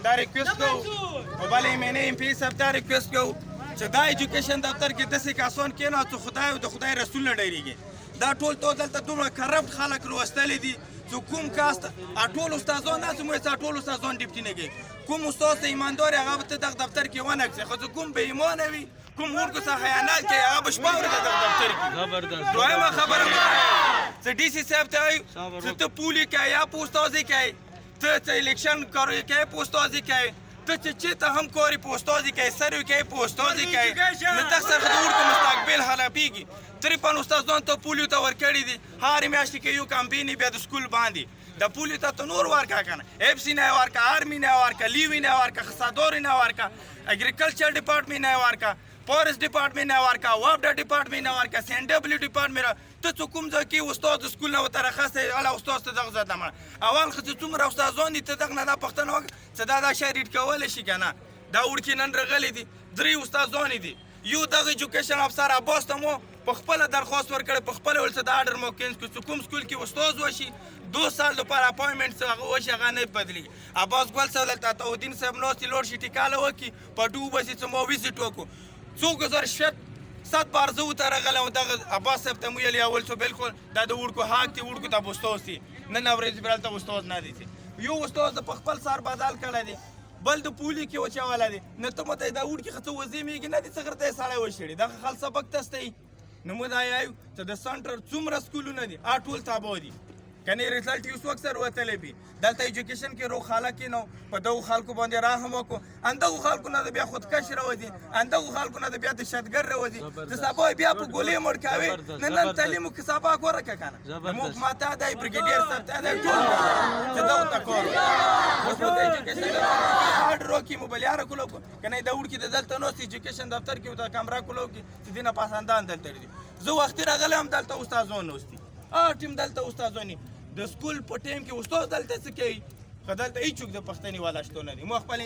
دا ریکوست کوو او بلې مینې ایم پي صاحب ته ریکوست کوو چې دا ایجوکیشن دفتر کې داسې کسان کېناست چې خدای او د خدای رسول نه ډېرېږي دا ټول تو دلته دومره کرپټ خلک روستلی دي چې کوم کاست ټول استادان داسې مو چې ټول استادان ډیپټي نه کوي کوم استاد ته ایماندار هغه به ته دغه دفتر کې ونه کړي خو چې کوم بې ایمانه وي کوم ورکو څخه خیانت کوي هغه به شپه ورځ دغه دفتر کې دویمه خبره چې ډي سي صاحب ته وایو چې ته پولي کوې یا په استازي کوې ته الیکشن کوې په استازي کوې ته چې چېرته هم کاري په استازي کوې سروي کوې په استازي کوې نو دغه سره د ورکو مستقبل خرابېږي 53 استادان ته پولیو ته ورکړي دي هرې میاشتې کې یو کمپیني بیا د سکول باندې د پولیو ته نور ورکړه که نه اف سی نه یې ورکړه آرمي نه یې ورکړه لیوي نه یې ورکړه خسادوري نه یې ورکړه اګریکلچر ډپارټمنټ نه یې ورکړه فارست ډپارټمنټ نه یې ورکړه وابډا ډپارټمنټ نه یې ورکړه سي ان ډبلیو ډپارټمنټ ته څه کوم ځای کې استاد د سکول نه ورته رخص دی هله استاد ته دغه ځای ته مړه اول خو چې څومره استادان دي ته دغه نه دا پوښتنه وکړه چې دا شی ریډ کولی شي که نه دا وړکي نن راغلي دي 3 استادان دي یو دغه ایجوکیشن افسر عباس ته مو په خپله درخواست ورکړی په خپله ول څه د آرډر مو کینس کړو چې کوم سکول کې استاد وشي 2 سال لپاره اپاینټمنټ څه هغه وشي هغه نه بدلېږي عباس ګل صاحب له عطاالدین صاحب ناستې لوړ شي ټیکاله وکړي په ډوب بسې څه مو ویزټ وکړو 2007 بار زه ورته راغلی وم دغه عباس صاحب ته مو ویل اول څه بالکل دا د وړکو حق دی وړکو ته به استاد دي نن ورځې پرې هلته استاد نه دي یو استاد په خپل سر بدل کړی دی بل د پولي کې وچولی دی نو ته ماته دا وړکي څه وزېمېږي نه دي څه غرته یې سړی وشړي دغه خل سبق تستوي نو موږ دا یایو چې د سنټر څومره سکولونه دي ټول تابع دي که نه رزلټ یې اوس وخت سره وتلی وي دلته ایجوکیشن کې روغ خلک کېنو په دغو خلکو باندې رحم وکړو همدغو خلکو نه د بیا خودکش راوځي همدغو خلکو نه د بیا دهشتګر راوځي چې سبا یې بیا په ګولۍ مړ کوې نه نن تعلیمو کې سبق ورکړه که نه موږ ماته دی برګیډیر صاحب ته دی ټول چې دغو ته کار اوس مو د ایجوکیشن آرډر وکړي مو بل یاره کولو که نه د وړکي د دلته ناست ایجوکیشن دفتر کې ورته کمره کولو کې چې دې نه پاسندان دلته دي زه وختي راغلی هم دلته استادان ناست دي ټیم دلته استادان دي د سکول په ټایم کې استاد دلته څه کوي خو دلته هېڅوک د پښتني والا شتون نه دي مو خپلې